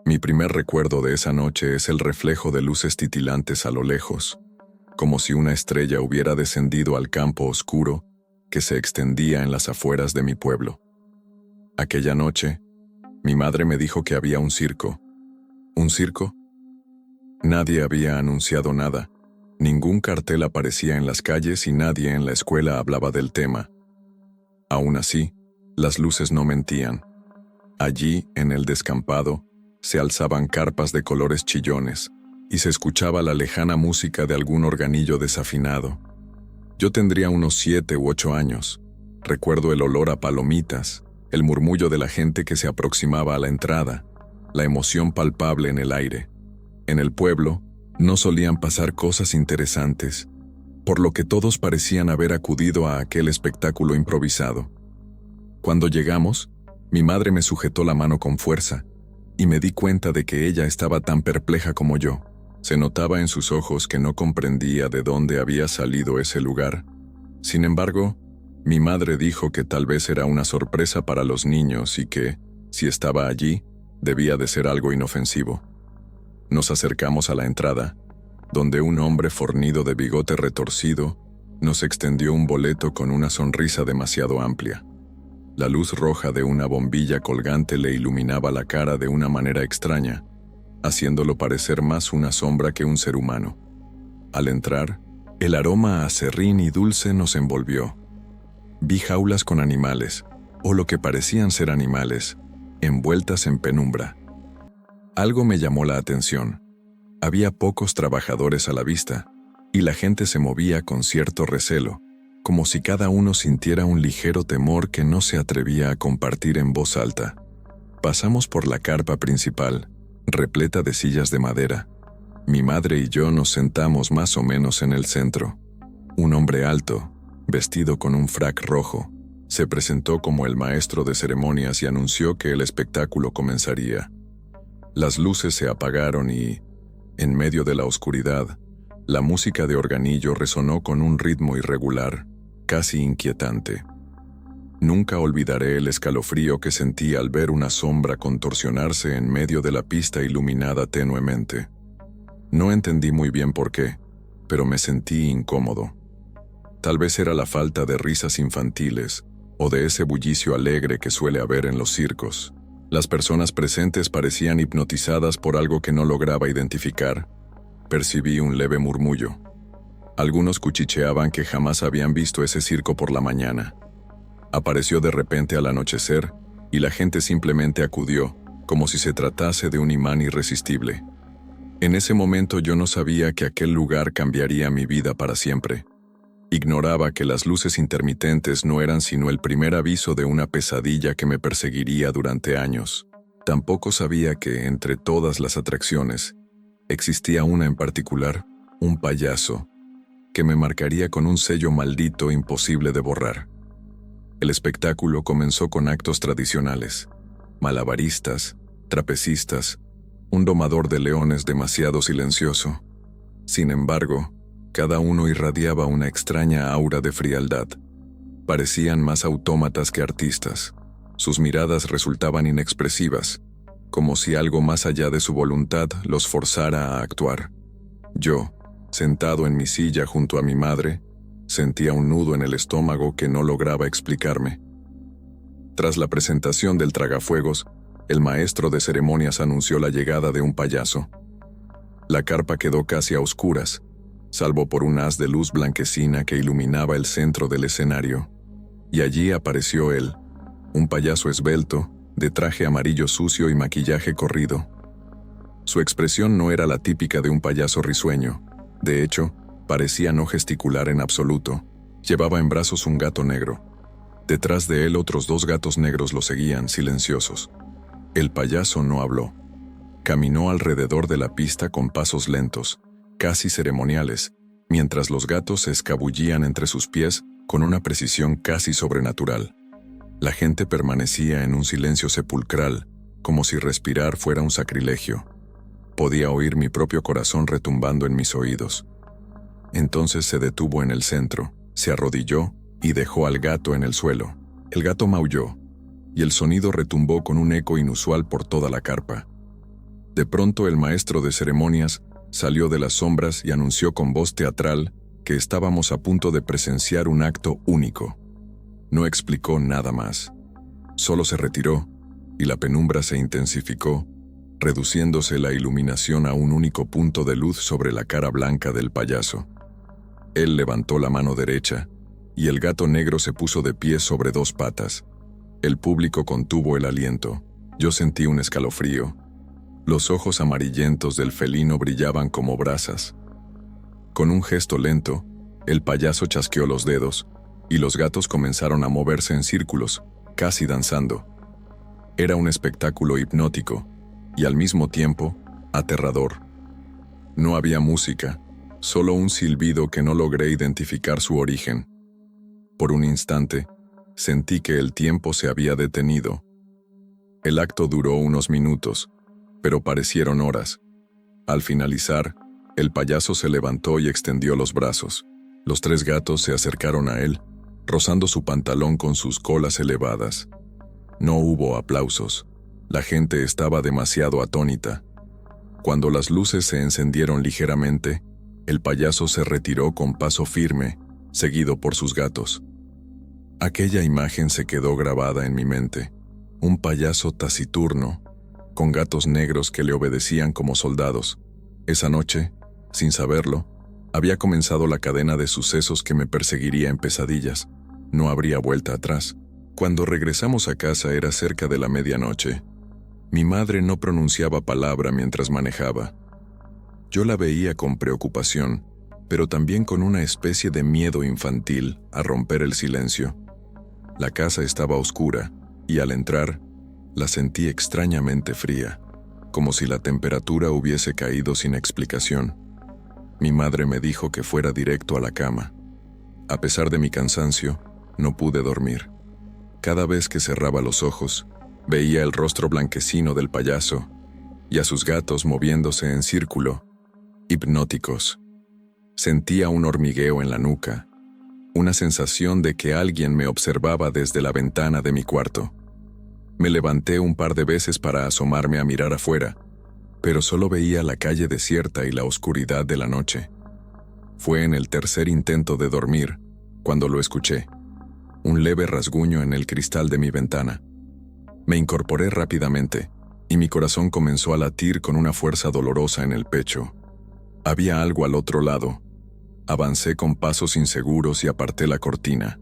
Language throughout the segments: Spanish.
Mi primer recuerdo de esa noche es el reflejo de luces titilantes a lo lejos, como si una estrella hubiera descendido al campo oscuro que se extendía en las afueras de mi pueblo. Aquella noche, mi madre me dijo que había un circo. ¿Un circo? Nadie había anunciado nada. Ningún cartel aparecía en las calles y nadie en la escuela hablaba del tema. Aún así, las luces no mentían. Allí, en el descampado, se alzaban carpas de colores chillones y se escuchaba la lejana música de algún organillo desafinado. Yo tendría unos 7 u 8 años. Recuerdo el olor a palomitas, el murmullo de la gente que se aproximaba a la entrada, la emoción palpable en el aire. En el pueblo, no solían pasar cosas interesantes, por lo que todos parecían haber acudido a aquel espectáculo improvisado. Cuando llegamos, mi madre me sujetó la mano con fuerza, y me di cuenta de que ella estaba tan perpleja como yo. Se notaba en sus ojos que no comprendía de dónde había salido ese lugar. Sin embargo, mi madre dijo que tal vez era una sorpresa para los niños y que, si estaba allí, debía de ser algo inofensivo. Nos acercamos a la entrada, donde un hombre fornido de bigote retorcido nos extendió un boleto con una sonrisa demasiado amplia. La luz roja de una bombilla colgante le iluminaba la cara de una manera extraña, haciéndolo parecer más una sombra que un ser humano. Al entrar, el aroma a aserrín y dulce nos envolvió. Vi jaulas con animales, o lo que parecían ser animales, envueltas en penumbra. Algo me llamó la atención. Había pocos trabajadores a la vista, y la gente se movía con cierto recelo, como si cada uno sintiera un ligero temor que no se atrevía a compartir en voz alta. Pasamos por la carpa principal, repleta de sillas de madera. Mi madre y yo nos sentamos más o menos en el centro. Un hombre alto, vestido con un frac rojo, se presentó como el maestro de ceremonias y anunció que el espectáculo comenzaría. Las luces se apagaron y, en medio de la oscuridad, la música de organillo resonó con un ritmo irregular, casi inquietante. Nunca olvidaré el escalofrío que sentí al ver una sombra contorsionarse en medio de la pista iluminada tenuemente. No entendí muy bien por qué, pero me sentí incómodo. Tal vez era la falta de risas infantiles o de ese bullicio alegre que suele haber en los circos. Las personas presentes parecían hipnotizadas por algo que no lograba identificar. Percibí un leve murmullo. Algunos cuchicheaban que jamás habían visto ese circo por la mañana. Apareció de repente al anochecer y la gente simplemente acudió, como si se tratase de un imán irresistible. En ese momento yo no sabía que aquel lugar cambiaría mi vida para siempre. Ignoraba que las luces intermitentes no eran sino el primer aviso de una pesadilla que me perseguiría durante años. Tampoco sabía que, entre todas las atracciones, existía una en particular, un payaso, que me marcaría con un sello maldito imposible de borrar. El espectáculo comenzó con actos tradicionales: malabaristas, trapecistas, un domador de leones demasiado silencioso. Sin embargo, cada uno irradiaba una extraña aura de frialdad. Parecían más autómatas que artistas. Sus miradas resultaban inexpresivas, como si algo más allá de su voluntad los forzara a actuar. Yo, sentado en mi silla junto a mi madre, sentía un nudo en el estómago que no lograba explicarme. Tras la presentación del tragafuegos, el maestro de ceremonias anunció la llegada de un payaso. La carpa quedó casi a oscuras, salvo por un haz de luz blanquecina que iluminaba el centro del escenario. Y allí apareció él, un payaso esbelto, de traje amarillo sucio y maquillaje corrido. Su expresión no era la típica de un payaso risueño. De hecho, parecía no gesticular en absoluto. Llevaba en brazos un gato negro. Detrás de él otros 2 gatos negros lo seguían, silenciosos. El payaso no habló. Caminó alrededor de la pista con pasos lentos, casi ceremoniales, mientras los gatos se escabullían entre sus pies con una precisión casi sobrenatural. La gente permanecía en un silencio sepulcral, como si respirar fuera un sacrilegio. Podía oír mi propio corazón retumbando en mis oídos. Entonces se detuvo en el centro, se arrodilló y dejó al gato en el suelo. El gato maulló, y el sonido retumbó con un eco inusual por toda la carpa. De pronto el maestro de ceremonias salió de las sombras y anunció con voz teatral que estábamos a punto de presenciar un acto único. No explicó nada más. Solo se retiró y la penumbra se intensificó, reduciéndose la iluminación a un único punto de luz sobre la cara blanca del payaso. Él levantó la mano derecha y el gato negro se puso de pie sobre dos patas. El público contuvo el aliento. Yo sentí un escalofrío. Los ojos amarillentos del felino brillaban como brasas. Con un gesto lento, el payaso chasqueó los dedos y los gatos comenzaron a moverse en círculos, casi danzando. Era un espectáculo hipnótico y al mismo tiempo aterrador. No había música, solo un silbido que no logré identificar su origen. Por un instante, sentí que el tiempo se había detenido. El acto duró unos minutos, pero parecieron horas. Al finalizar, el payaso se levantó y extendió los brazos. Los tres gatos se acercaron a él, rozando su pantalón con sus colas elevadas. No hubo aplausos. La gente estaba demasiado atónita. Cuando las luces se encendieron ligeramente, el payaso se retiró con paso firme, seguido por sus gatos. Aquella imagen se quedó grabada en mi mente. Un payaso taciturno, con gatos negros que le obedecían como soldados. Esa noche, sin saberlo, había comenzado la cadena de sucesos que me perseguiría en pesadillas. No habría vuelta atrás. Cuando regresamos a casa era cerca de la medianoche. Mi madre no pronunciaba palabra mientras manejaba. Yo la veía con preocupación, pero también con una especie de miedo infantil a romper el silencio. La casa estaba oscura, y al entrar, la sentí extrañamente fría, como si la temperatura hubiese caído sin explicación. Mi madre me dijo que fuera directo a la cama. A pesar de mi cansancio, no pude dormir. Cada vez que cerraba los ojos, veía el rostro blanquecino del payaso y a sus gatos moviéndose en círculo, hipnóticos. Sentía un hormigueo en la nuca, una sensación de que alguien me observaba desde la ventana de mi cuarto. Me levanté un par de veces para asomarme a mirar afuera, pero solo veía la calle desierta y la oscuridad de la noche. Fue en el tercer intento de dormir cuando lo escuché, un leve rasguño en el cristal de mi ventana. Me incorporé rápidamente y mi corazón comenzó a latir con una fuerza dolorosa en el pecho. Había algo al otro lado. Avancé con pasos inseguros y aparté la cortina.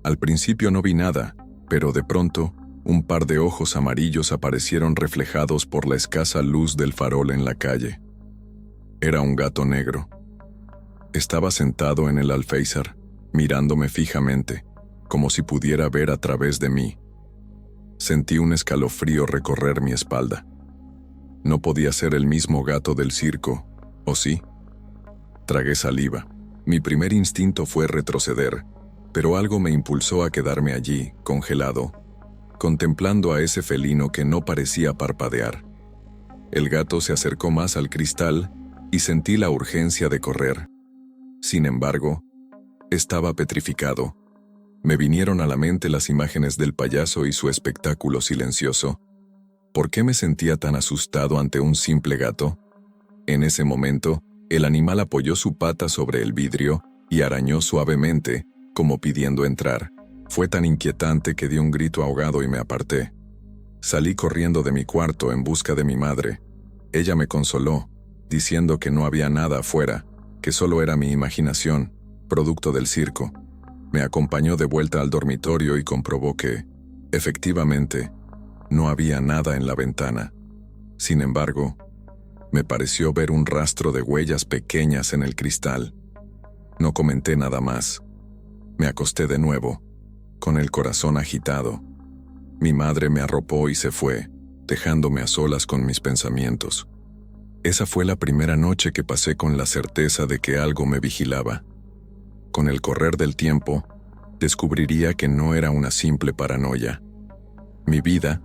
Al principio no vi nada, pero de pronto, un par de ojos amarillos aparecieron reflejados por la escasa luz del farol en la calle. Era un gato negro. Estaba sentado en el alféizar, mirándome fijamente, como si pudiera ver a través de mí. Sentí un escalofrío recorrer mi espalda. No podía ser el mismo gato del circo, ¿o sí? Tragué saliva. Mi primer instinto fue retroceder, pero algo me impulsó a quedarme allí, congelado, contemplando a ese felino que no parecía parpadear. El gato se acercó más al cristal y sentí la urgencia de correr. Sin embargo, estaba petrificado. Me vinieron a la mente las imágenes del payaso y su espectáculo silencioso. ¿Por qué me sentía tan asustado ante un simple gato? En ese momento, el animal apoyó su pata sobre el vidrio y arañó suavemente, como pidiendo entrar. Fue tan inquietante que di un grito ahogado y me aparté. Salí corriendo de mi cuarto en busca de mi madre. Ella me consoló, diciendo que no había nada afuera, que solo era mi imaginación, producto del circo. Me acompañó de vuelta al dormitorio y comprobó que, efectivamente, no había nada en la ventana. Sin embargo, me pareció ver un rastro de huellas pequeñas en el cristal. No comenté nada más. Me acosté de nuevo, con el corazón agitado. Mi madre me arropó y se fue, dejándome a solas con mis pensamientos. Esa fue la primera noche que pasé con la certeza de que algo me vigilaba. Con el correr del tiempo, descubriría que no era una simple paranoia. Mi vida,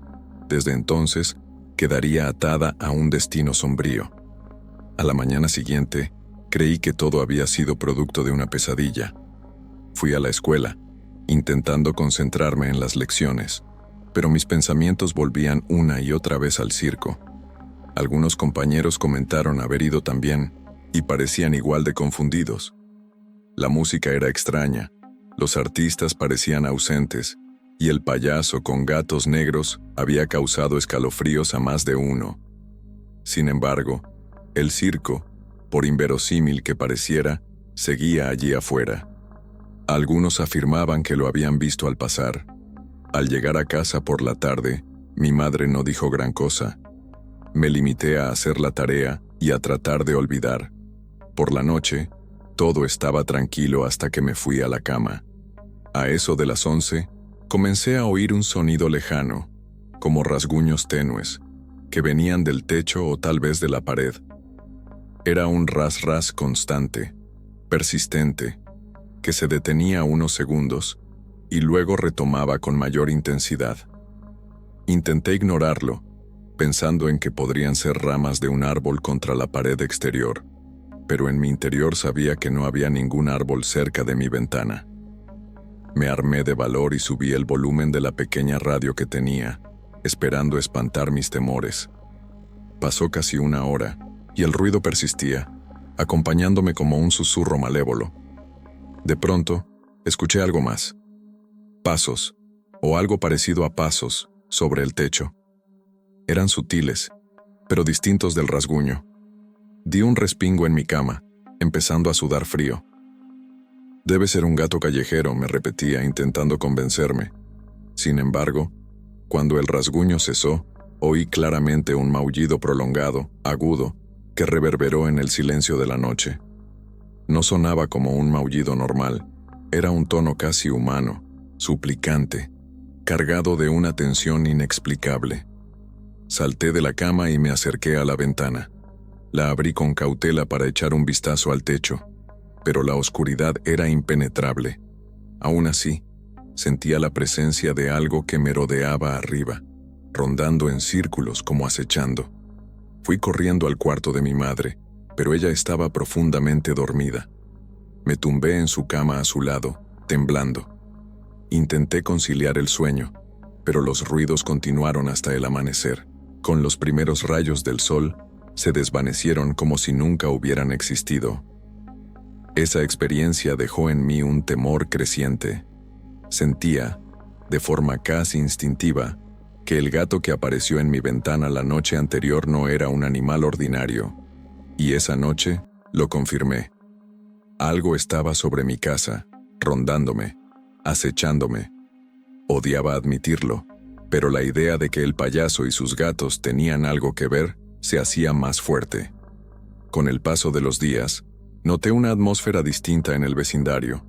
desde entonces, quedaría atada a un destino sombrío. A la mañana siguiente, creí que todo había sido producto de una pesadilla. Fui a la escuela, intentando concentrarme en las lecciones, pero mis pensamientos volvían una y otra vez al circo. Algunos compañeros comentaron haber ido también, y parecían igual de confundidos. La música era extraña, los artistas parecían ausentes, y el payaso con gatos negros había causado escalofríos a más de uno. Sin embargo, el circo, por inverosímil que pareciera, seguía allí afuera. Algunos afirmaban que lo habían visto al pasar. Al llegar a casa por la tarde, mi madre no dijo gran cosa. Me limité a hacer la tarea y a tratar de olvidar. Por la noche, todo estaba tranquilo hasta que me fui a la cama. A eso de las 11, comencé a oír un sonido lejano, como rasguños tenues, que venían del techo o tal vez de la pared. Era un ras-ras constante, persistente, que se detenía unos segundos y luego retomaba con mayor intensidad. Intenté ignorarlo, pensando en que podrían ser ramas de un árbol contra la pared exterior, pero en mi interior sabía que no había ningún árbol cerca de mi ventana. Me armé de valor y subí el volumen de la pequeña radio que tenía, esperando espantar mis temores. Pasó casi una hora, y el ruido persistía, acompañándome como un susurro malévolo. De pronto, escuché algo más. Pasos, o algo parecido a pasos, sobre el techo. Eran sutiles, pero distintos del rasguño. Di un respingo en mi cama, empezando a sudar frío. Debe ser un gato callejero, me repetía, intentando convencerme. Sin embargo, cuando el rasguño cesó, oí claramente un maullido prolongado, agudo, que reverberó en el silencio de la noche. No sonaba como un maullido normal, era un tono casi humano, suplicante, cargado de una tensión inexplicable. Salté de la cama y me acerqué a la ventana. La abrí con cautela para echar un vistazo al techo, pero la oscuridad era impenetrable. Aún así, sentía la presencia de algo que me rodeaba arriba, rondando en círculos como acechando. Fui corriendo al cuarto de mi madre, pero ella estaba profundamente dormida. Me tumbé en su cama a su lado, temblando. Intenté conciliar el sueño, pero los ruidos continuaron hasta el amanecer. Con los primeros rayos del sol, se desvanecieron como si nunca hubieran existido. Esa experiencia dejó en mí un temor creciente. Sentía, de forma casi instintiva, que el gato que apareció en mi ventana la noche anterior no era un animal ordinario. Y esa noche lo confirmé. Algo estaba sobre mi casa, rondándome, acechándome. Odiaba admitirlo, pero la idea de que el payaso y sus gatos tenían algo que ver se hacía más fuerte. Con el paso de los días, noté una atmósfera distinta en el vecindario.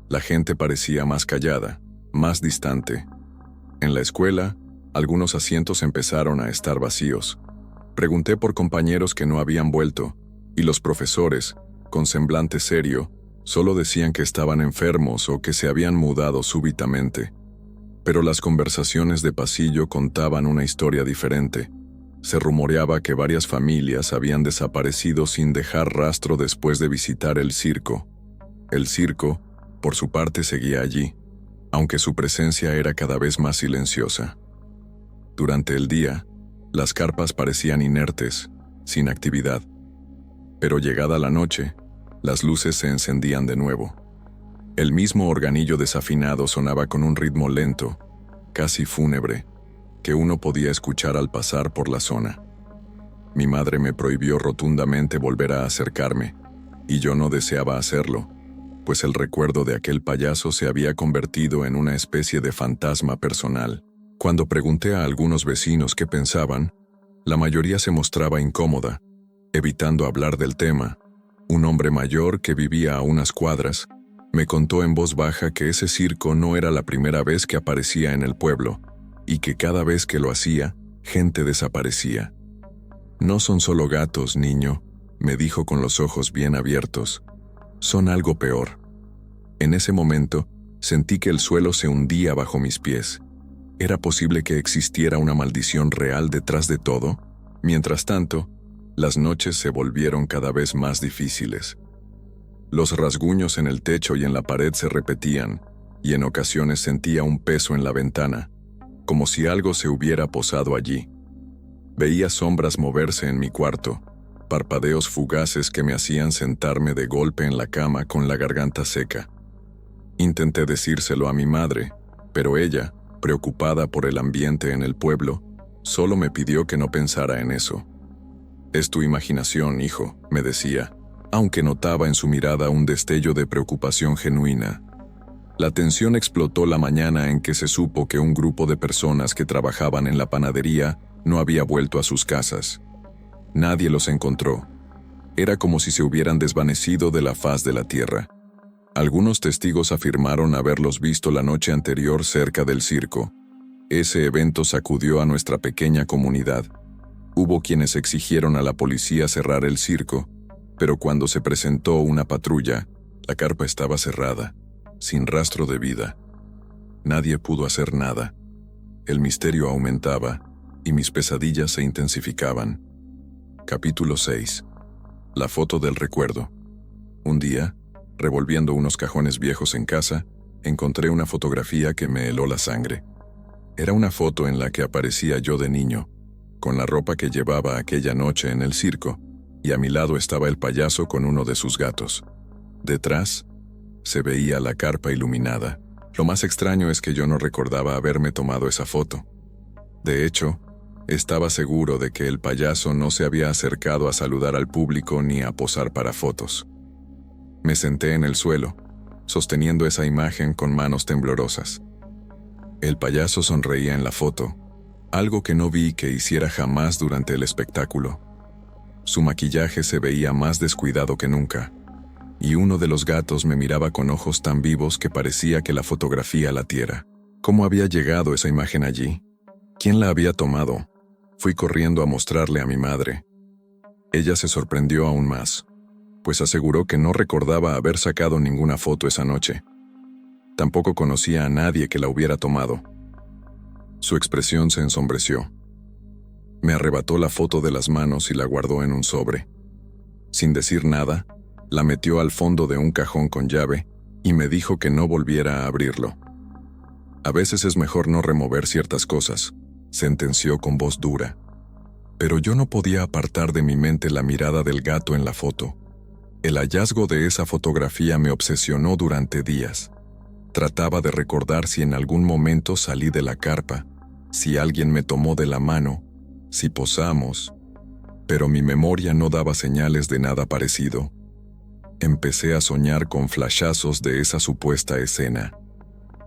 La gente parecía más callada, más distante. En la escuela, algunos asientos empezaron a estar vacíos. Pregunté por compañeros que no habían vuelto, y los profesores, con semblante serio, solo decían que estaban enfermos o que se habían mudado súbitamente. Pero las conversaciones de pasillo contaban una historia diferente. Se rumoreaba que varias familias habían desaparecido sin dejar rastro después de visitar el circo. El circo, por su parte, seguía allí, aunque su presencia era cada vez más silenciosa. Durante el día, las carpas parecían inertes, sin actividad. Pero llegada la noche, las luces se encendían de nuevo. El mismo organillo desafinado sonaba con un ritmo lento, casi fúnebre, que uno podía escuchar al pasar por la zona. Mi madre me prohibió rotundamente volver a acercarme, y yo no deseaba hacerlo, pues el recuerdo de aquel payaso se había convertido en una especie de fantasma personal. Cuando pregunté a algunos vecinos qué pensaban, la mayoría se mostraba incómoda, evitando hablar del tema. Un hombre mayor que vivía a unas cuadras me contó en voz baja que ese circo no era la primera vez que aparecía en el pueblo, y que cada vez que lo hacía, gente desaparecía. «No son solo gatos, niño», me dijo con los ojos bien abiertos. «Son algo peor». En ese momento, sentí que el suelo se hundía bajo mis pies. ¿Era posible que existiera una maldición real detrás de todo? Mientras tanto, las noches se volvieron cada vez más difíciles. Los rasguños en el techo y en la pared se repetían, y en ocasiones sentía un peso en la ventana, como si algo se hubiera posado allí. Veía sombras moverse en mi cuarto, parpadeos fugaces que me hacían sentarme de golpe en la cama con la garganta seca. Intenté decírselo a mi madre, pero ella, preocupada por el ambiente en el pueblo, solo me pidió que no pensara en eso. «Es tu imaginación, hijo», me decía, aunque notaba en su mirada un destello de preocupación genuina. La tensión explotó la mañana en que se supo que un grupo de personas que trabajaban en la panadería no había vuelto a sus casas. Nadie los encontró. Era como si se hubieran desvanecido de la faz de la tierra. Algunos testigos afirmaron haberlos visto la noche anterior cerca del circo. Ese evento sacudió a nuestra pequeña comunidad. Hubo quienes exigieron a la policía cerrar el circo, pero cuando se presentó una patrulla, la carpa estaba cerrada, sin rastro de vida. Nadie pudo hacer nada. El misterio aumentaba y mis pesadillas se intensificaban. Capítulo 6. La foto del recuerdo. Un día, revolviendo unos cajones viejos en casa, encontré una fotografía que me heló la sangre. Era una foto en la que aparecía yo de niño, con la ropa que llevaba aquella noche en el circo, y a mi lado estaba el payaso con uno de sus gatos. Detrás, se veía la carpa iluminada. Lo más extraño es que yo no recordaba haberme tomado esa foto. De hecho, estaba seguro de que el payaso no se había acercado a saludar al público ni a posar para fotos. Me senté en el suelo, sosteniendo esa imagen con manos temblorosas. El payaso sonreía en la foto, algo que no vi que hiciera jamás durante el espectáculo. Su maquillaje se veía más descuidado que nunca, y uno de los gatos me miraba con ojos tan vivos que parecía que la fotografía latiera. ¿Cómo había llegado esa imagen allí? ¿Quién la había tomado? Fui corriendo a mostrarle a mi madre. Ella se sorprendió aún más, pues aseguró que no recordaba haber sacado ninguna foto esa noche. Tampoco conocía a nadie que la hubiera tomado. Su expresión se ensombreció. Me arrebató la foto de las manos y la guardó en un sobre. Sin decir nada, la metió al fondo de un cajón con llave y me dijo que no volviera a abrirlo. A veces es mejor no remover ciertas cosas, sentenció con voz dura. Pero yo no podía apartar de mi mente la mirada del gato en la foto. El hallazgo de esa fotografía me obsesionó durante días. Trataba de recordar si en algún momento salí de la carpa, si alguien me tomó de la mano, si posamos, pero mi memoria no daba señales de nada parecido. Empecé a soñar con flashazos de esa supuesta escena.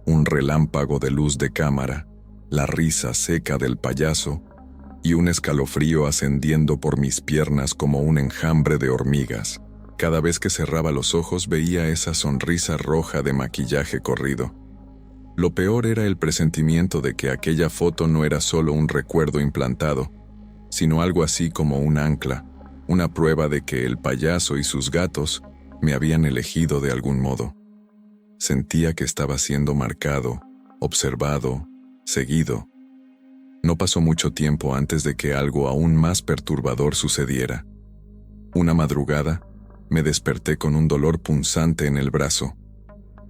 Un relámpago de luz de cámara, la risa seca del payaso y un escalofrío ascendiendo por mis piernas como un enjambre de hormigas. Cada vez que cerraba los ojos veía esa sonrisa roja de maquillaje corrido. Lo peor era el presentimiento de que aquella foto no era solo un recuerdo implantado, sino algo así como un ancla, una prueba de que el payaso y sus gatos me habían elegido de algún modo. Sentía que estaba siendo marcado, observado, seguido. No pasó mucho tiempo antes de que algo aún más perturbador sucediera. Una madrugada, me desperté con un dolor punzante en el brazo.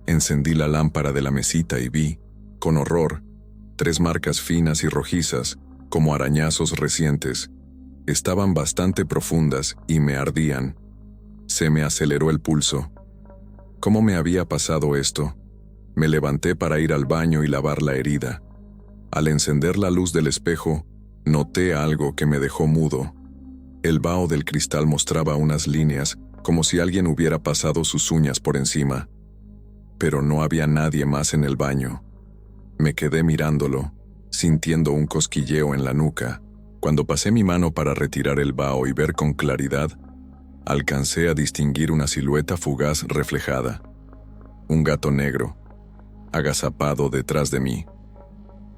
Encendí la lámpara de la mesita y vi, con horror, 3 marcas finas y rojizas, como arañazos recientes. Estaban bastante profundas y me ardían. Se me aceleró el pulso. ¿Cómo me había pasado esto? Me levanté para ir al baño y lavar la herida. Al encender la luz del espejo, noté algo que me dejó mudo. El vaho del cristal mostraba unas líneas, como si alguien hubiera pasado sus uñas por encima. Pero no había nadie más en el baño. Me quedé mirándolo, sintiendo un cosquilleo en la nuca. Cuando pasé mi mano para retirar el vaho y ver con claridad, alcancé a distinguir una silueta fugaz reflejada. Un gato negro, agazapado detrás de mí.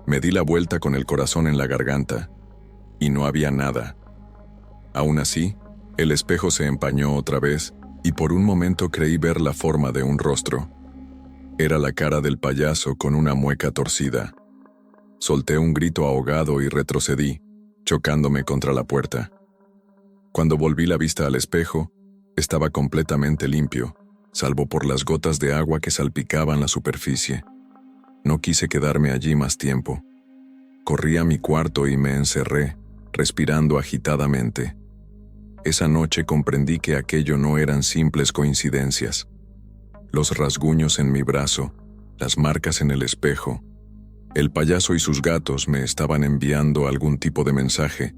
Me di la vuelta con el corazón en la garganta, y no había nada. Aún así, el espejo se empañó otra vez, y por un momento creí ver la forma de un rostro. Era la cara del payaso con una mueca torcida. Solté un grito ahogado y retrocedí, chocándome contra la puerta. Cuando volví la vista al espejo, estaba completamente limpio, salvo por las gotas de agua que salpicaban la superficie. No quise quedarme allí más tiempo. Corrí a mi cuarto y me encerré, respirando agitadamente. Esa noche comprendí que aquello no eran simples coincidencias. Los rasguños en mi brazo, las marcas en el espejo, el payaso y sus gatos me estaban enviando algún tipo de mensaje,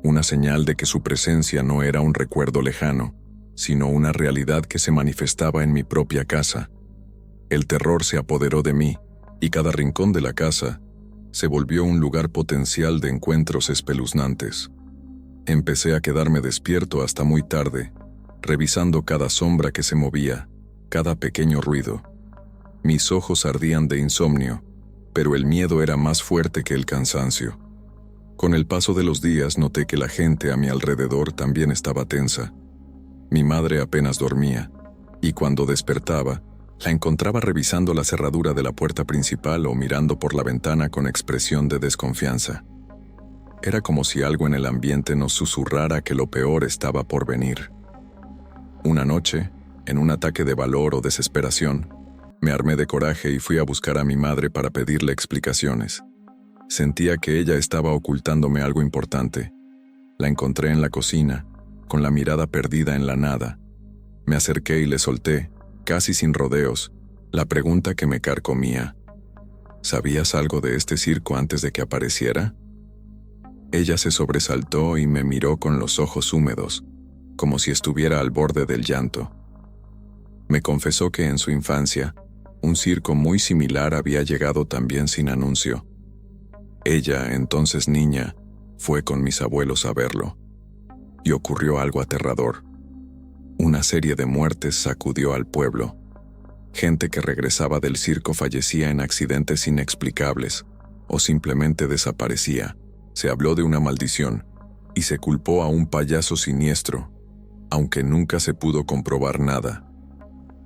una señal de que su presencia no era un recuerdo lejano, sino una realidad que se manifestaba en mi propia casa. El terror se apoderó de mí, y cada rincón de la casa se volvió un lugar potencial de encuentros espeluznantes. Empecé a quedarme despierto hasta muy tarde, revisando cada sombra que se movía, cada pequeño ruido. Mis ojos ardían de insomnio, pero el miedo era más fuerte que el cansancio. Con el paso de los días noté que la gente a mi alrededor también estaba tensa. Mi madre apenas dormía, y cuando despertaba, la encontraba revisando la cerradura de la puerta principal o mirando por la ventana con expresión de desconfianza. Era como si algo en el ambiente nos susurrara que lo peor estaba por venir. Una noche, en un ataque de valor o desesperación, me armé de coraje y fui a buscar a mi madre para pedirle explicaciones. Sentía que ella estaba ocultándome algo importante. La encontré en la cocina, con la mirada perdida en la nada. Me acerqué y le solté, casi sin rodeos, la pregunta que me carcomía. ¿Sabías algo de este circo antes de que apareciera? Ella se sobresaltó y me miró con los ojos húmedos, como si estuviera al borde del llanto. Me confesó que en su infancia, un circo muy similar había llegado también sin anuncio. Ella, entonces niña, fue con mis abuelos a verlo. Y ocurrió algo aterrador. Una serie de muertes sacudió al pueblo. Gente que regresaba del circo fallecía en accidentes inexplicables, o simplemente desaparecía. Se habló de una maldición, y se culpó a un payaso siniestro, aunque nunca se pudo comprobar nada.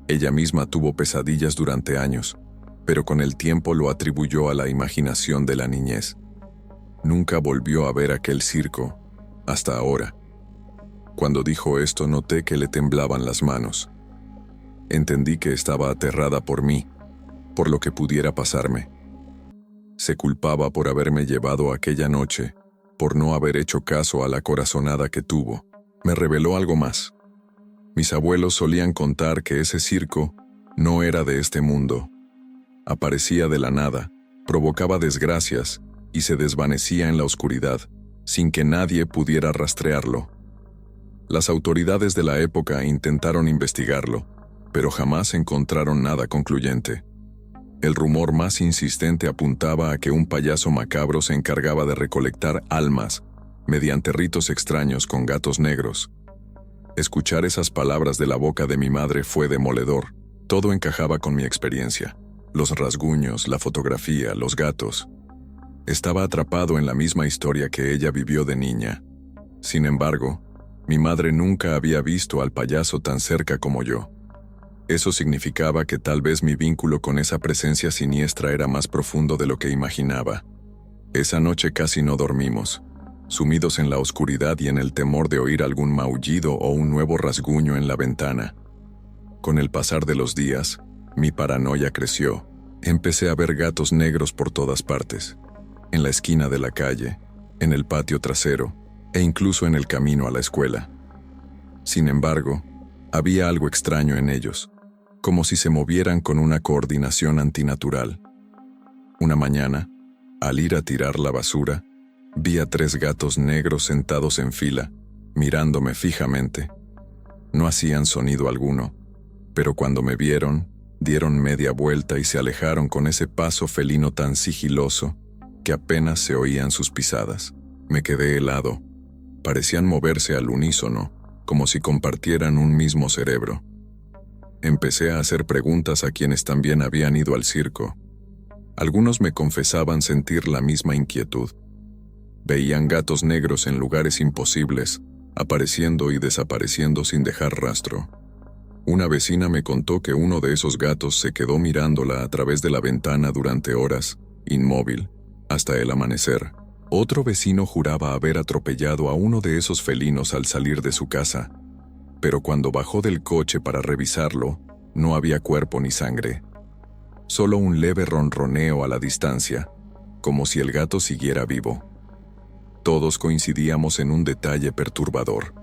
Ella misma tuvo pesadillas durante años, pero con el tiempo lo atribuyó a la imaginación de la niñez. Nunca volvió a ver aquel circo, hasta ahora. Cuando dijo esto noté que le temblaban las manos. Entendí que estaba aterrada por mí, por lo que pudiera pasarme. Se culpaba por haberme llevado aquella noche, por no haber hecho caso a la corazonada que tuvo. Me reveló algo más. Mis abuelos solían contar que ese circo no era de este mundo. Aparecía de la nada, provocaba desgracias y se desvanecía en la oscuridad, sin que nadie pudiera rastrearlo. Las autoridades de la época intentaron investigarlo, pero jamás encontraron nada concluyente. El rumor más insistente apuntaba a que un payaso macabro se encargaba de recolectar almas mediante ritos extraños con gatos negros. Escuchar esas palabras de la boca de mi madre fue demoledor. Todo encajaba con mi experiencia. Los rasguños, la fotografía, los gatos. Estaba atrapado en la misma historia que ella vivió de niña. Sin embargo, mi madre nunca había visto al payaso tan cerca como yo. Eso significaba que tal vez mi vínculo con esa presencia siniestra era más profundo de lo que imaginaba. Esa noche casi no dormimos, sumidos en la oscuridad y en el temor de oír algún maullido o un nuevo rasguño en la ventana. Con el pasar de los días, mi paranoia creció. Empecé a ver gatos negros por todas partes, en la esquina de la calle, en el patio trasero, e incluso en el camino a la escuela. Sin embargo, había algo extraño en ellos, como si se movieran con una coordinación antinatural. Una mañana, al ir a tirar la basura, vi a 3 gatos negros sentados en fila, mirándome fijamente. No hacían sonido alguno, pero cuando me vieron, dieron media vuelta y se alejaron con ese paso felino tan sigiloso que apenas se oían sus pisadas. Me quedé helado. Parecían moverse al unísono, como si compartieran un mismo cerebro. Empecé a hacer preguntas a quienes también habían ido al circo. Algunos me confesaban sentir la misma inquietud. Veían gatos negros en lugares imposibles, apareciendo y desapareciendo sin dejar rastro. Una vecina me contó que uno de esos gatos se quedó mirándola a través de la ventana durante horas, inmóvil, hasta el amanecer. Otro vecino juraba haber atropellado a uno de esos felinos al salir de su casa, pero cuando bajó del coche para revisarlo, no había cuerpo ni sangre. Solo un leve ronroneo a la distancia, como si el gato siguiera vivo. Todos coincidíamos en un detalle perturbador.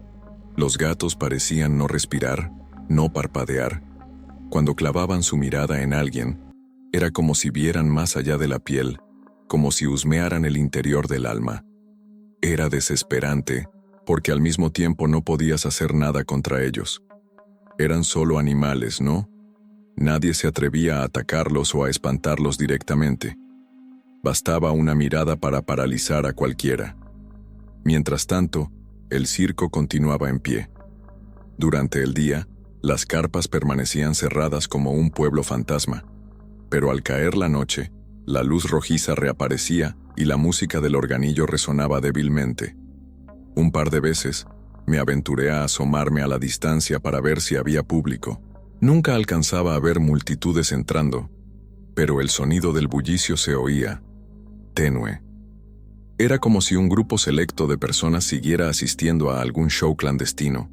Los gatos parecían no respirar, no parpadear. Cuando clavaban su mirada en alguien, era como si vieran más allá de la piel, como si husmearan el interior del alma. Era desesperante, porque al mismo tiempo no podías hacer nada contra ellos. Eran solo animales, ¿no? Nadie se atrevía a atacarlos o a espantarlos directamente. Bastaba una mirada para paralizar a cualquiera. Mientras tanto, el circo continuaba en pie. Durante el día, las carpas permanecían cerradas como un pueblo fantasma. Pero al caer la noche, la luz rojiza reaparecía y la música del organillo resonaba débilmente. Un par de veces, me aventuré a asomarme a la distancia para ver si había público. Nunca alcanzaba a ver multitudes entrando, pero el sonido del bullicio se oía, tenue. Era como si un grupo selecto de personas siguiera asistiendo a algún show clandestino.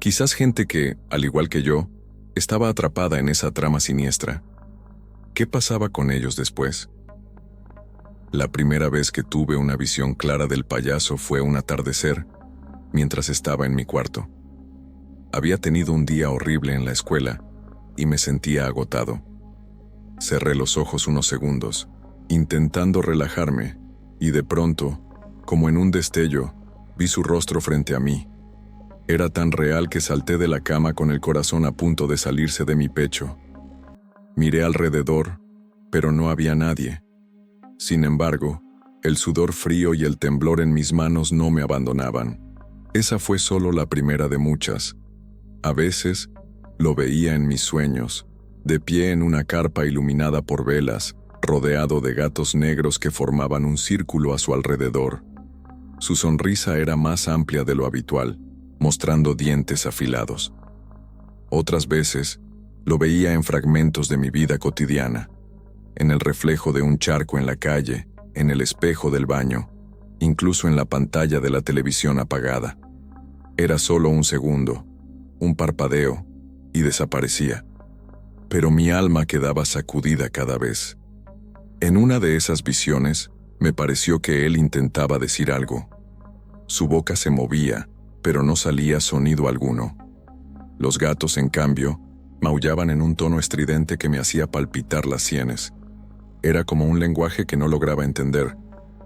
Quizás gente que, al igual que yo, estaba atrapada en esa trama siniestra. ¿Qué pasaba con ellos después? La primera vez que tuve una visión clara del payaso fue un atardecer, mientras estaba en mi cuarto. Había tenido un día horrible en la escuela y me sentía agotado. Cerré los ojos unos segundos, intentando relajarme, y de pronto, como en un destello, vi su rostro frente a mí. Era tan real que salté de la cama con el corazón a punto de salirse de mi pecho. Miré alrededor, pero no había nadie. Sin embargo, el sudor frío y el temblor en mis manos no me abandonaban. Esa fue solo la primera de muchas. A veces, lo veía en mis sueños, de pie en una carpa iluminada por velas, rodeado de gatos negros que formaban un círculo a su alrededor. Su sonrisa era más amplia de lo habitual, mostrando dientes afilados. Otras veces, lo veía en fragmentos de mi vida cotidiana, en el reflejo de un charco en la calle, en el espejo del baño, incluso en la pantalla de la televisión apagada. Era solo un segundo, un parpadeo, y desaparecía. Pero mi alma quedaba sacudida cada vez. En una de esas visiones, me pareció que él intentaba decir algo. Su boca se movía, pero no salía sonido alguno. Los gatos, en cambio, maullaban en un tono estridente que me hacía palpitar las sienes. Era como un lenguaje que no lograba entender,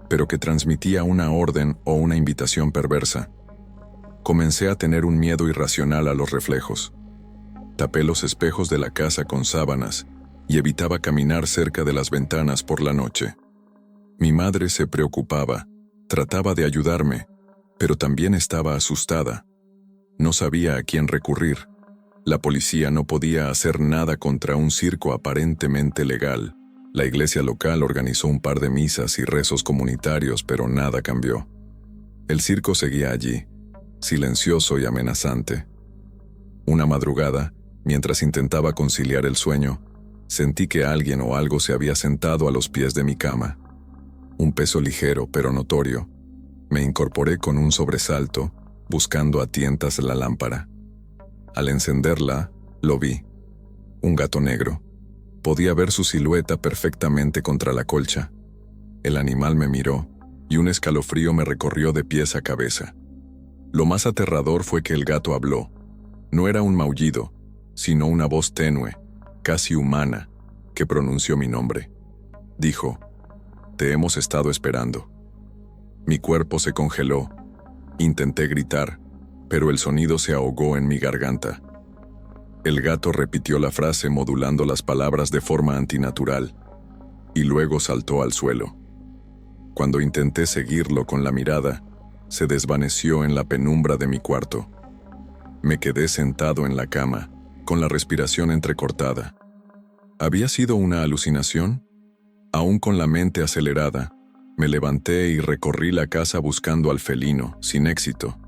pero que transmitía una orden o una invitación perversa. Comencé a tener un miedo irracional a los reflejos. Tapé los espejos de la casa con sábanas y evitaba caminar cerca de las ventanas por la noche. Mi madre se preocupaba, trataba de ayudarme, pero también estaba asustada. No sabía a quién recurrir. La policía no podía hacer nada contra un circo aparentemente legal. La iglesia local organizó un par de misas y rezos comunitarios, pero nada cambió. El circo seguía allí, silencioso y amenazante. Una madrugada, mientras intentaba conciliar el sueño, sentí que alguien o algo se había sentado a los pies de mi cama. Un peso ligero pero notorio. Me incorporé con un sobresalto, buscando a tientas la lámpara. Al encenderla, lo vi. Un gato negro. Podía ver su silueta perfectamente contra la colcha. El animal me miró, y un escalofrío me recorrió de pies a cabeza. Lo más aterrador fue que el gato habló. No era un maullido, sino una voz tenue, casi humana, que pronunció mi nombre. Dijo: «Te hemos estado esperando». Mi cuerpo se congeló. Intenté gritar, pero el sonido se ahogó en mi garganta. El gato repitió la frase modulando las palabras de forma antinatural, y luego saltó al suelo. Cuando intenté seguirlo con la mirada, se desvaneció en la penumbra de mi cuarto. Me quedé sentado en la cama, con la respiración entrecortada. ¿Había sido una alucinación? Aún con la mente acelerada, me levanté y recorrí la casa buscando al felino, sin éxito.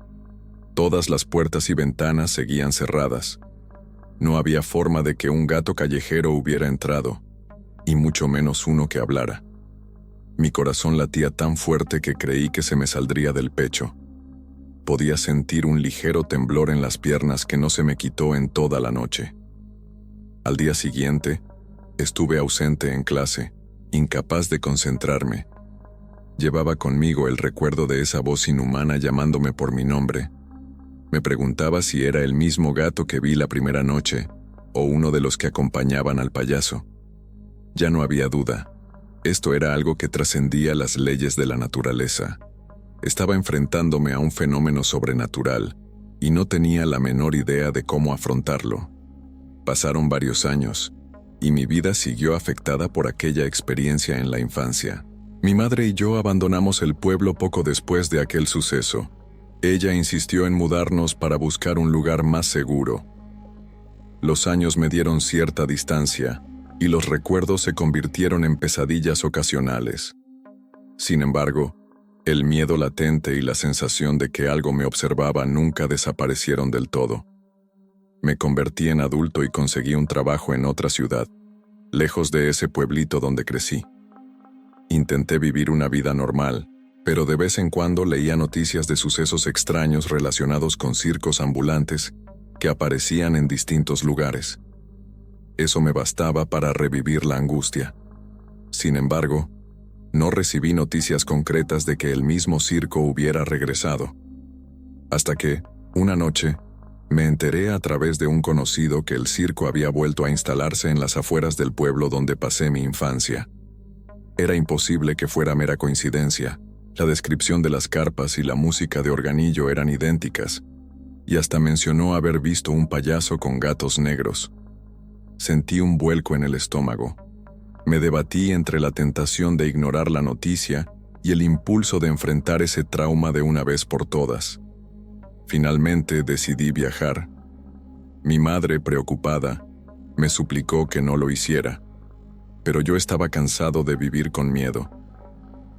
Todas las puertas y ventanas seguían cerradas. No había forma de que un gato callejero hubiera entrado, y mucho menos uno que hablara. Mi corazón latía tan fuerte que creí que se me saldría del pecho. Podía sentir un ligero temblor en las piernas que no se me quitó en toda la noche. Al día siguiente, estuve ausente en clase, incapaz de concentrarme. Llevaba conmigo el recuerdo de esa voz inhumana llamándome por mi nombre. Me preguntaba si era el mismo gato que vi la primera noche, o uno de los que acompañaban al payaso. Ya no había duda. Esto era algo que trascendía las leyes de la naturaleza. Estaba enfrentándome a un fenómeno sobrenatural, y no tenía la menor idea de cómo afrontarlo. Pasaron varios años, y mi vida siguió afectada por aquella experiencia en la infancia. Mi madre y yo abandonamos el pueblo poco después de aquel suceso. Ella insistió en mudarnos para buscar un lugar más seguro. Los años me dieron cierta distancia, y los recuerdos se convirtieron en pesadillas ocasionales. Sin embargo, el miedo latente y la sensación de que algo me observaba nunca desaparecieron del todo. Me convertí en adulto y conseguí un trabajo en otra ciudad, lejos de ese pueblito donde crecí. Intenté vivir una vida normal, pero de vez en cuando leía noticias de sucesos extraños relacionados con circos ambulantes que aparecían en distintos lugares. Eso me bastaba para revivir la angustia. Sin embargo, no recibí noticias concretas de que el mismo circo hubiera regresado. Hasta que, una noche, me enteré a través de un conocido que el circo había vuelto a instalarse en las afueras del pueblo donde pasé mi infancia. Era imposible que fuera mera coincidencia. La descripción de las carpas y la música de organillo eran idénticas, y hasta mencionó haber visto un payaso con gatos negros. Sentí un vuelco en el estómago. Me debatí entre la tentación de ignorar la noticia y el impulso de enfrentar ese trauma de una vez por todas. Finalmente decidí viajar. Mi madre, preocupada, me suplicó que no lo hiciera, pero yo estaba cansado de vivir con miedo.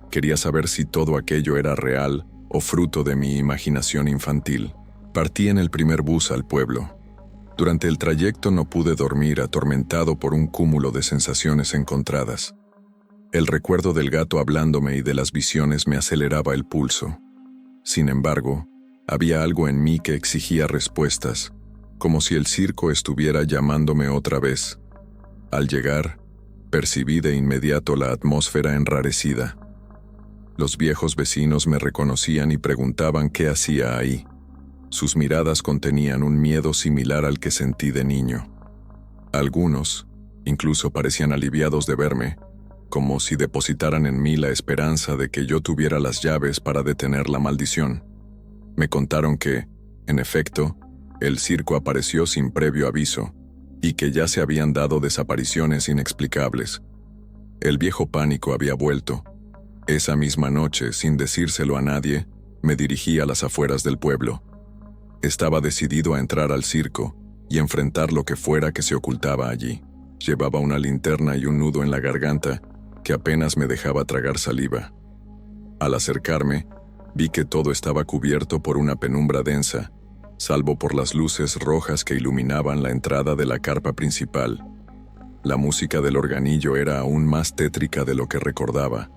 Quería saber si todo aquello era real o fruto de mi imaginación infantil. Partí en el primer bus al pueblo. Durante el trayecto no pude dormir, atormentado por un cúmulo de sensaciones encontradas. El recuerdo del gato hablándome y de las visiones me aceleraba el pulso. Sin embargo, había algo en mí que exigía respuestas, como si el circo estuviera llamándome otra vez. Al llegar, percibí de inmediato la atmósfera enrarecida. Los viejos vecinos me reconocían y preguntaban qué hacía ahí. Sus miradas contenían un miedo similar al que sentí de niño. Algunos, incluso parecían aliviados de verme, como si depositaran en mí la esperanza de que yo tuviera las llaves para detener la maldición. Me contaron que, en efecto, el circo apareció sin previo aviso, y que ya se habían dado desapariciones inexplicables. El viejo pánico había vuelto. Esa misma noche, sin decírselo a nadie, me dirigí a las afueras del pueblo. Estaba decidido a entrar al circo y enfrentar lo que fuera que se ocultaba allí. Llevaba una linterna y un nudo en la garganta que apenas me dejaba tragar saliva. Al acercarme, vi que todo estaba cubierto por una penumbra densa, salvo por las luces rojas que iluminaban la entrada de la carpa principal. La música del organillo era aún más tétrica de lo que recordaba,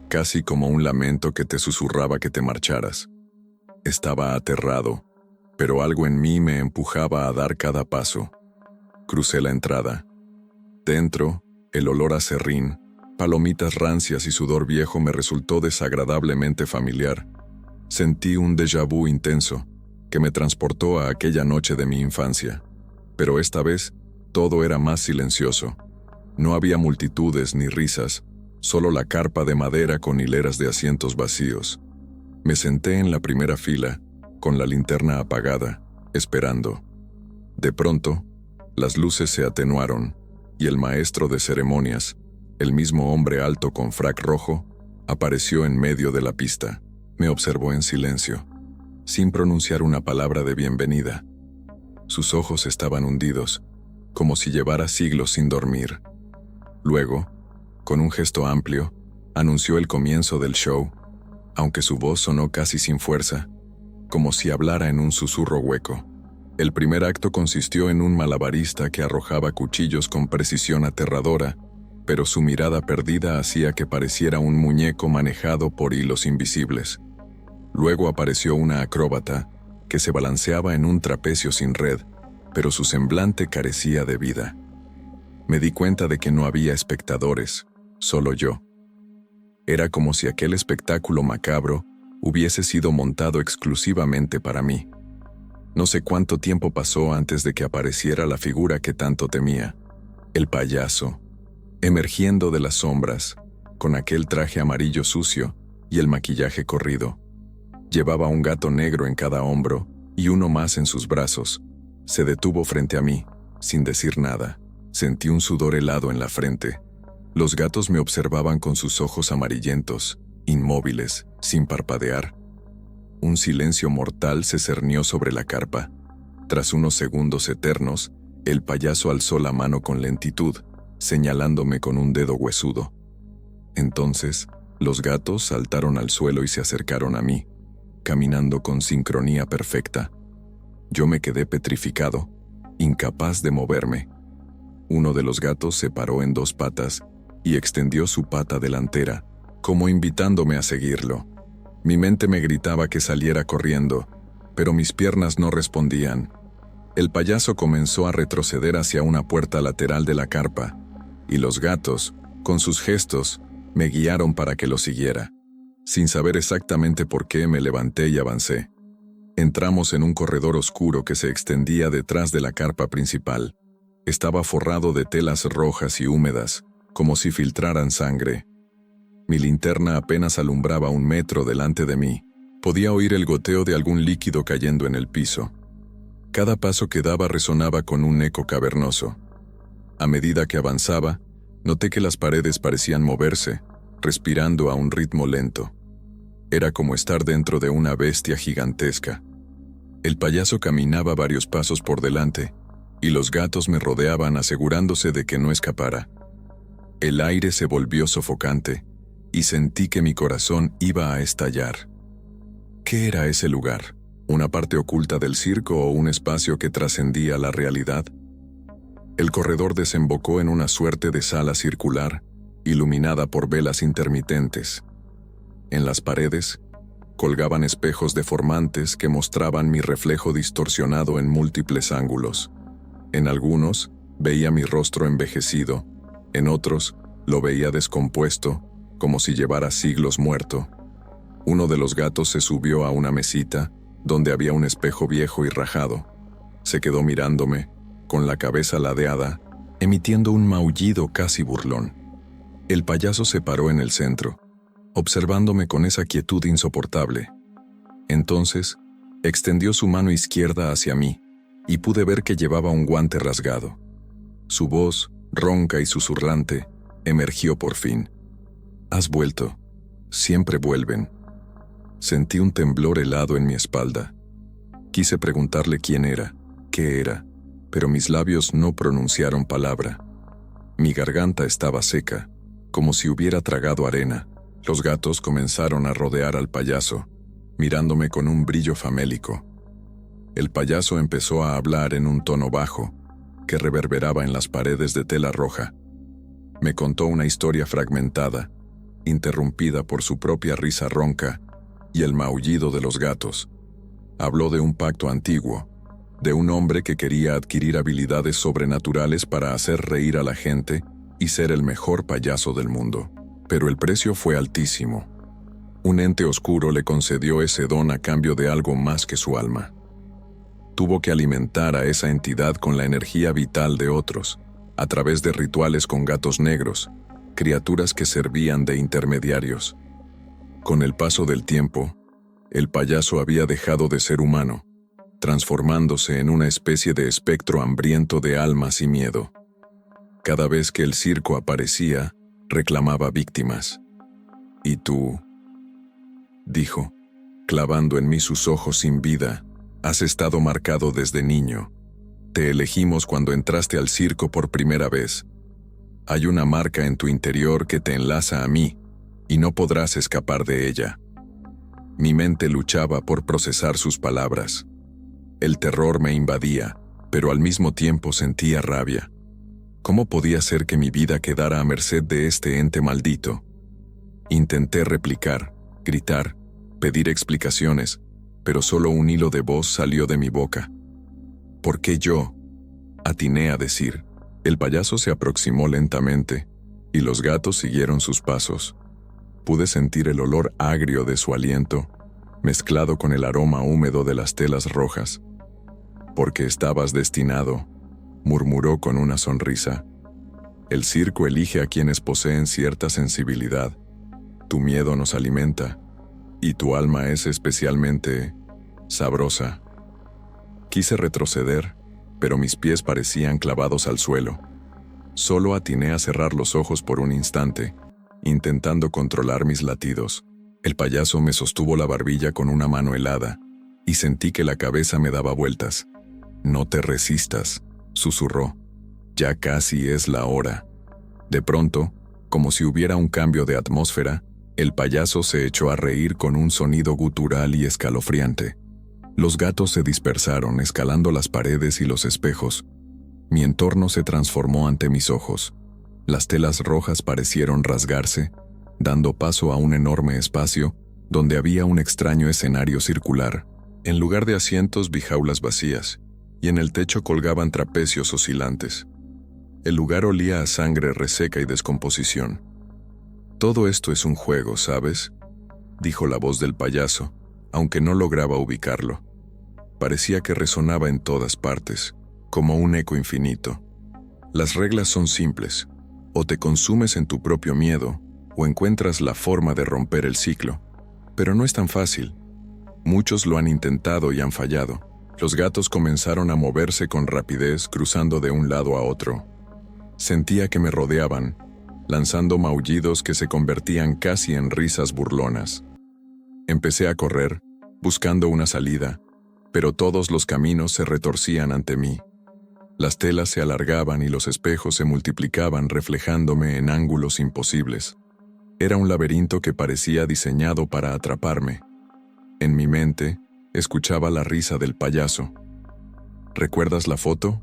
casi como un lamento que te susurraba que te marcharas. Estaba aterrado, pero algo en mí me empujaba a dar cada paso. Crucé la entrada. Dentro, el olor a serrín, palomitas rancias y sudor viejo me resultó desagradablemente familiar. Sentí un déjà vu intenso, que me transportó a aquella noche de mi infancia. Pero esta vez, todo era más silencioso. No había multitudes ni risas, solo la carpa de madera con hileras de asientos vacíos. Me senté en la primera fila, con la linterna apagada, esperando. De pronto, las luces se atenuaron, y el maestro de ceremonias, el mismo hombre alto con frac rojo, apareció en medio de la pista. Me observó en silencio, sin pronunciar una palabra de bienvenida. Sus ojos estaban hundidos, como si llevara siglos sin dormir. Luego, con un gesto amplio, anunció el comienzo del show, aunque su voz sonó casi sin fuerza, como si hablara en un susurro hueco. El primer acto consistió en un malabarista que arrojaba cuchillos con precisión aterradora, pero su mirada perdida hacía que pareciera un muñeco manejado por hilos invisibles. Luego apareció una acróbata que se balanceaba en un trapecio sin red, pero su semblante carecía de vida. Me di cuenta de que no había espectadores, solo yo. Era como si aquel espectáculo macabro hubiese sido montado exclusivamente para mí. No sé cuánto tiempo pasó antes de que apareciera la figura que tanto temía, el payaso, emergiendo de las sombras, con aquel traje amarillo sucio y el maquillaje corrido. Llevaba un gato negro en cada hombro y uno más en sus brazos. Se detuvo frente a mí, sin decir nada. Sentí un sudor helado en la frente. Los gatos me observaban con sus ojos amarillentos, inmóviles, sin parpadear. Un silencio mortal se cernió sobre la carpa. Tras unos segundos eternos, el payaso alzó la mano con lentitud, señalándome con un dedo huesudo. Entonces, los gatos saltaron al suelo y se acercaron a mí, caminando con sincronía perfecta. Yo me quedé petrificado, incapaz de moverme. Uno de los gatos se paró en dos patas y extendió su pata delantera, como invitándome a seguirlo. Mi mente me gritaba que saliera corriendo, pero mis piernas no respondían. El payaso comenzó a retroceder hacia una puerta lateral de la carpa, y los gatos, con sus gestos, me guiaron para que lo siguiera. Sin saber exactamente por qué, me levanté y avancé. Entramos en un corredor oscuro que se extendía detrás de la carpa principal. Estaba forrado de telas rojas y húmedas, como si filtraran sangre. Mi linterna apenas alumbraba 1 metro delante de mí. Podía oír el goteo de algún líquido cayendo en el piso. Cada paso que daba resonaba con un eco cavernoso. A medida que avanzaba, noté que las paredes parecían moverse, respirando a un ritmo lento. Era como estar dentro de una bestia gigantesca. El payaso caminaba varios pasos por delante, y los gatos me rodeaban asegurándose de que no escapara. El aire se volvió sofocante, y sentí que mi corazón iba a estallar. ¿Qué era ese lugar? ¿Una parte oculta del circo o un espacio que trascendía la realidad? El corredor desembocó en una suerte de sala circular, iluminada por velas intermitentes. En las paredes, colgaban espejos deformantes que mostraban mi reflejo distorsionado en múltiples ángulos. En algunos, veía mi rostro envejecido, en otros, lo veía descompuesto, como si llevara siglos muerto. Uno de los gatos se subió a una mesita, donde había un espejo viejo y rajado. Se quedó mirándome, con la cabeza ladeada, emitiendo un maullido casi burlón. El payaso se paró en el centro, observándome con esa quietud insoportable. Entonces, extendió su mano izquierda hacia mí, y pude ver que llevaba un guante rasgado. Su voz, ronca y susurrante, emergió por fin. «Has vuelto. Siempre vuelven». Sentí un temblor helado en mi espalda. Quise preguntarle quién era, qué era, pero mis labios no pronunciaron palabra. Mi garganta estaba seca, como si hubiera tragado arena. Los gatos comenzaron a rodear al payaso, mirándome con un brillo famélico. El payaso empezó a hablar en un tono bajo, que reverberaba en las paredes de tela roja. Me contó una historia fragmentada, interrumpida por su propia risa ronca y el maullido de los gatos. Habló de un pacto antiguo, de un hombre que quería adquirir habilidades sobrenaturales para hacer reír a la gente y ser el mejor payaso del mundo. Pero el precio fue altísimo. Un ente oscuro le concedió ese don a cambio de algo más que su alma. Tuvo que alimentar a esa entidad con la energía vital de otros, a través de rituales con gatos negros, criaturas que servían de intermediarios. Con el paso del tiempo, el payaso había dejado de ser humano, transformándose en una especie de espectro hambriento de almas y miedo. Cada vez que el circo aparecía, reclamaba víctimas. «¿Y tú?», dijo, clavando en mí sus ojos sin vida. «Has estado marcado desde niño. Te elegimos cuando entraste al circo por primera vez. Hay una marca en tu interior que te enlaza a mí, y no podrás escapar de ella». Mi mente luchaba por procesar sus palabras. El terror me invadía, pero al mismo tiempo sentía rabia. ¿Cómo podía ser que mi vida quedara a merced de este ente maldito? Intenté replicar, gritar, pedir explicaciones, pero solo un hilo de voz salió de mi boca. «¿Por qué yo?», atiné a decir. El payaso se aproximó lentamente, y los gatos siguieron sus pasos. Pude sentir el olor agrio de su aliento, mezclado con el aroma húmedo de las telas rojas. «Porque estabas destinado», murmuró con una sonrisa. «El circo elige a quienes poseen cierta sensibilidad. Tu miedo nos alimenta, y tu alma es especialmente sabrosa». Quise retroceder, pero mis pies parecían clavados al suelo. Solo atiné a cerrar los ojos por un instante, intentando controlar mis latidos. El payaso me sostuvo la barbilla con una mano helada, y sentí que la cabeza me daba vueltas. «No te resistas», susurró. «Ya casi es la hora». De pronto, como si hubiera un cambio de atmósfera, el payaso se echó a reír con un sonido gutural y escalofriante. Los gatos se dispersaron, escalando las paredes y los espejos. Mi entorno se transformó ante mis ojos. Las telas rojas parecieron rasgarse, dando paso a un enorme espacio donde había un extraño escenario circular. En lugar de asientos vi jaulas vacías, y en el techo colgaban trapecios oscilantes. El lugar olía a sangre reseca y descomposición. «Todo esto es un juego, ¿sabes?», dijo la voz del payaso, aunque no lograba ubicarlo. Parecía que resonaba en todas partes, como un eco infinito. «Las reglas son simples. O te consumes en tu propio miedo, o encuentras la forma de romper el ciclo. Pero no es tan fácil. Muchos lo han intentado y han fallado». Los gatos comenzaron a moverse con rapidez, cruzando de un lado a otro. Sentía que me rodeaban, lanzando maullidos que se convertían casi en risas burlonas. Empecé a correr, buscando una salida, pero todos los caminos se retorcían ante mí. Las telas se alargaban y los espejos se multiplicaban, reflejándome en ángulos imposibles. Era un laberinto que parecía diseñado para atraparme. En mi mente, escuchaba la risa del payaso. «¿Recuerdas la foto?»,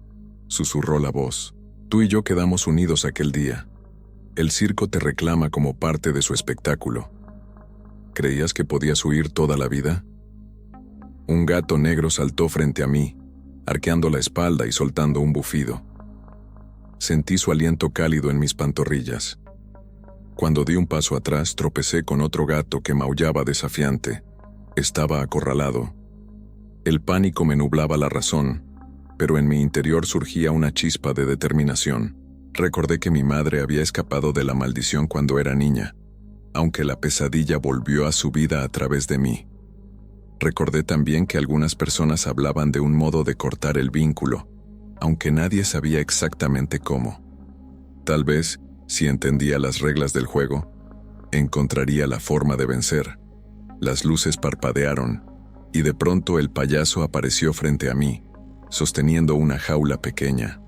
susurró la voz. «Tú y yo quedamos unidos aquel día. El circo te reclama como parte de su espectáculo. ¿Creías que podías huir toda la vida?». Un gato negro saltó frente a mí, arqueando la espalda y soltando un bufido. Sentí su aliento cálido en mis pantorrillas. Cuando di un paso atrás, tropecé con otro gato que maullaba desafiante. Estaba acorralado. El pánico me nublaba la razón, pero en mi interior surgía una chispa de determinación. Recordé que mi madre había escapado de la maldición cuando era niña, aunque la pesadilla volvió a su vida a través de mí. Recordé también que algunas personas hablaban de un modo de cortar el vínculo, aunque nadie sabía exactamente cómo. Tal vez, si entendía las reglas del juego, encontraría la forma de vencer. Las luces parpadearon, y de pronto el payaso apareció frente a mí, sosteniendo una jaula pequeña.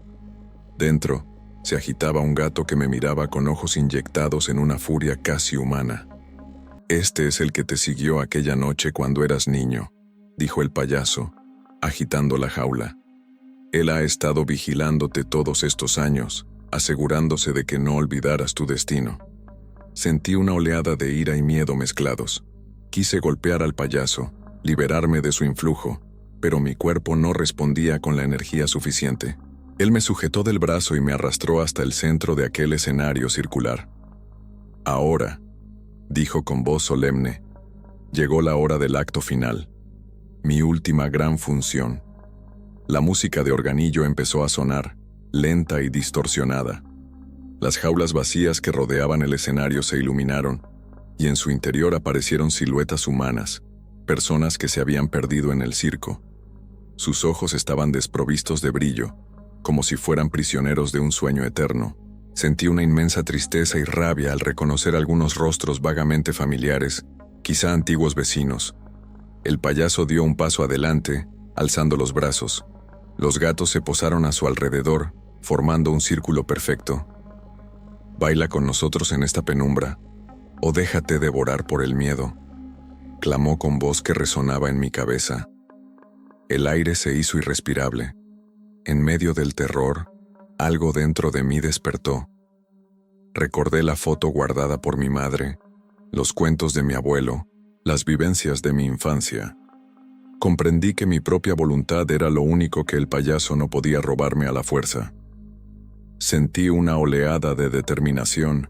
Dentro, se agitaba un gato que me miraba con ojos inyectados en una furia casi humana. «Este es el que te siguió aquella noche cuando eras niño», dijo el payaso, agitando la jaula. «Él ha estado vigilándote todos estos años, asegurándose de que no olvidaras tu destino». Sentí una oleada de ira y miedo mezclados. Quise golpear al payaso, liberarme de su influjo, pero mi cuerpo no respondía con la energía suficiente. Él me sujetó del brazo y me arrastró hasta el centro de aquel escenario circular. «Ahora», dijo con voz solemne, «llegó la hora del acto final, mi última gran función». La música de organillo empezó a sonar, lenta y distorsionada. Las jaulas vacías que rodeaban el escenario se iluminaron, y en su interior aparecieron siluetas humanas, personas que se habían perdido en el circo. Sus ojos estaban desprovistos de brillo, como si fueran prisioneros de un sueño eterno. Sentí una inmensa tristeza y rabia al reconocer algunos rostros vagamente familiares, quizá antiguos vecinos. El payaso dio un paso adelante, alzando los brazos. Los gatos se posaron a su alrededor, formando un círculo perfecto. «Baila con nosotros en esta penumbra, o déjate devorar por el miedo», clamó con voz que resonaba en mi cabeza. El aire se hizo irrespirable. En medio del terror, algo dentro de mí despertó. Recordé la foto guardada por mi madre, los cuentos de mi abuelo, las vivencias de mi infancia. Comprendí que mi propia voluntad era lo único que el payaso no podía robarme a la fuerza. Sentí una oleada de determinación,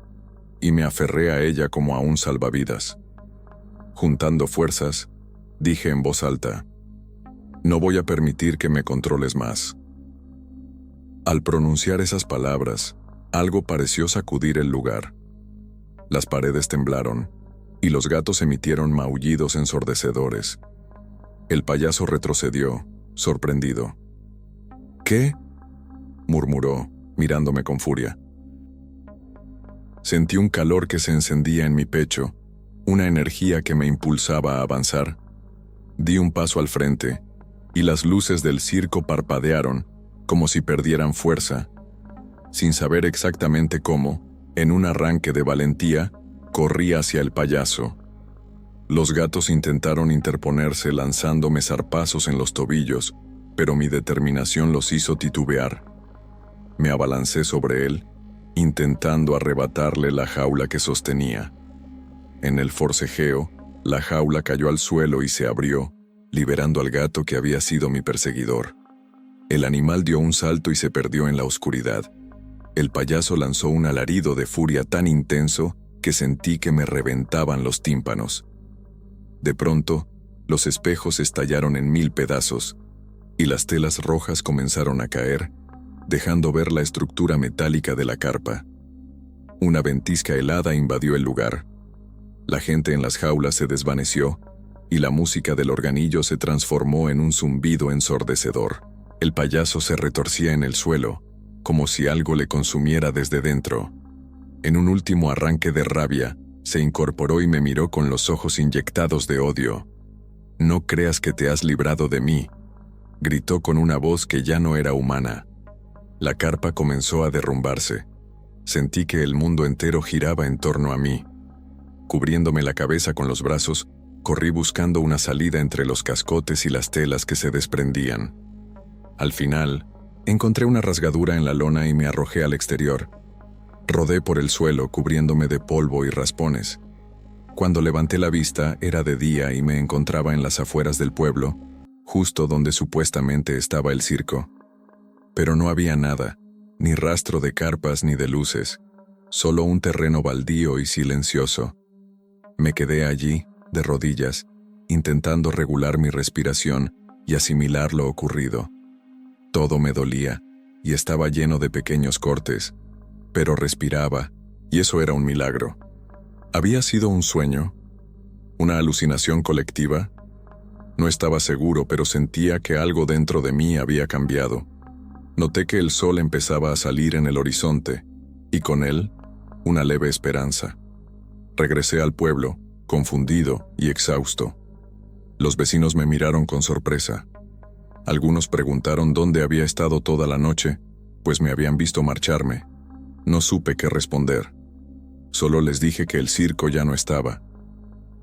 y me aferré a ella como a un salvavidas. Juntando fuerzas, dije en voz alta: «No voy a permitir que me controles más». Al pronunciar esas palabras, algo pareció sacudir el lugar. Las paredes temblaron, y los gatos emitieron maullidos ensordecedores. El payaso retrocedió, sorprendido. «¿Qué?», murmuró, mirándome con furia. Sentí un calor que se encendía en mi pecho, una energía que me impulsaba a avanzar. Di un paso al frente, y las luces del circo parpadearon, como si perdieran fuerza. Sin saber exactamente cómo, en un arranque de valentía, corrí hacia el payaso. Los gatos intentaron interponerse lanzándome zarpazos en los tobillos, pero mi determinación los hizo titubear. Me abalancé sobre él, intentando arrebatarle la jaula que sostenía. En el forcejeo, la jaula cayó al suelo y se abrió, liberando al gato que había sido mi perseguidor. El animal dio un salto y se perdió en la oscuridad. El payaso lanzó un alarido de furia tan intenso que sentí que me reventaban los tímpanos. De pronto, los espejos estallaron en 1000 pedazos, y las telas rojas comenzaron a caer, dejando ver la estructura metálica de la carpa. Una ventisca helada invadió el lugar. La gente en las jaulas se desvaneció, y la música del organillo se transformó en un zumbido ensordecedor. El payaso se retorcía en el suelo, como si algo le consumiera desde dentro. En un último arranque de rabia, se incorporó y me miró con los ojos inyectados de odio. «No creas que te has librado de mí», gritó con una voz que ya no era humana. La carpa comenzó a derrumbarse. Sentí que el mundo entero giraba en torno a mí. Cubriéndome la cabeza con los brazos, corrí buscando una salida entre los cascotes y las telas que se desprendían. Al final, encontré una rasgadura en la lona y me arrojé al exterior. Rodé por el suelo cubriéndome de polvo y raspones. Cuando levanté la vista era de día y me encontraba en las afueras del pueblo, justo donde supuestamente estaba el circo. Pero no había nada, ni rastro de carpas ni de luces, solo un terreno baldío y silencioso. Me quedé allí, de rodillas, intentando regular mi respiración y asimilar lo ocurrido. Todo me dolía, y estaba lleno de pequeños cortes, pero respiraba, y eso era un milagro. ¿Había sido un sueño? ¿Una alucinación colectiva? No estaba seguro, pero sentía que algo dentro de mí había cambiado. Noté que el sol empezaba a salir en el horizonte, y con él, una leve esperanza. Regresé al pueblo, confundido y exhausto. Los vecinos me miraron con sorpresa. Algunos preguntaron dónde había estado toda la noche, pues me habían visto marcharme. No supe qué responder. Solo les dije que el circo ya no estaba.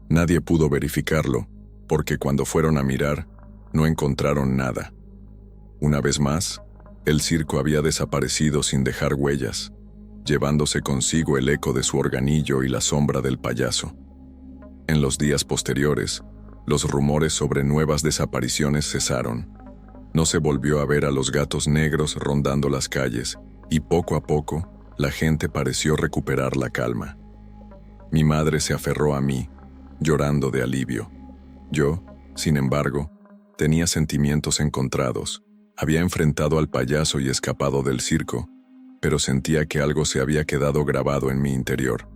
Nadie pudo verificarlo, porque cuando fueron a mirar, no encontraron nada. Una vez más, el circo había desaparecido sin dejar huellas, llevándose consigo el eco de su organillo y la sombra del payaso. En los días posteriores, los rumores sobre nuevas desapariciones cesaron. No se volvió a ver a los gatos negros rondando las calles, y poco a poco, la gente pareció recuperar la calma. Mi madre se aferró a mí, llorando de alivio. Yo, sin embargo, tenía sentimientos encontrados. Había enfrentado al payaso y escapado del circo, pero sentía que algo se había quedado grabado en mi interior.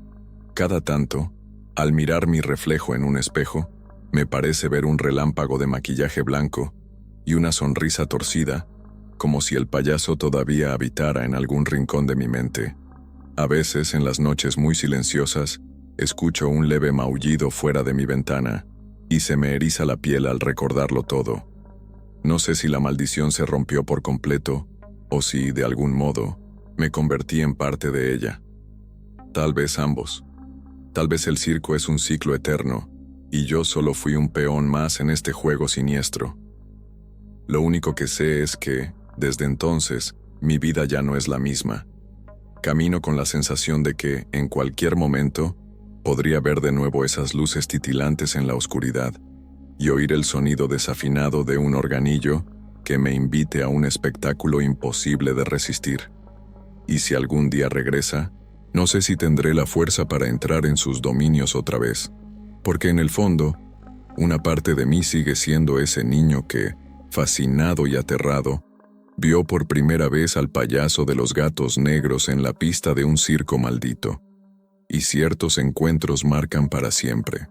Cada tanto, al mirar mi reflejo en un espejo, me parece ver un relámpago de maquillaje blanco y una sonrisa torcida, como si el payaso todavía habitara en algún rincón de mi mente. A veces, en las noches muy silenciosas, escucho un leve maullido fuera de mi ventana, y se me eriza la piel al recordarlo todo. No sé si la maldición se rompió por completo, o si, de algún modo, me convertí en parte de ella. Tal vez ambos. Tal vez el circo es un ciclo eterno, y yo solo fui un peón más en este juego siniestro. Lo único que sé es que, desde entonces, mi vida ya no es la misma. Camino con la sensación de que, en cualquier momento, podría ver de nuevo esas luces titilantes en la oscuridad y oír el sonido desafinado de un organillo que me invite a un espectáculo imposible de resistir. Y si algún día regresa, No sé si tendré la fuerza para entrar en sus dominios otra vez, porque en el fondo, una parte de mí sigue siendo ese niño que, fascinado y aterrado, vio por primera vez al payaso de los gatos negros en la pista de un circo maldito. Y ciertos encuentros marcan para siempre.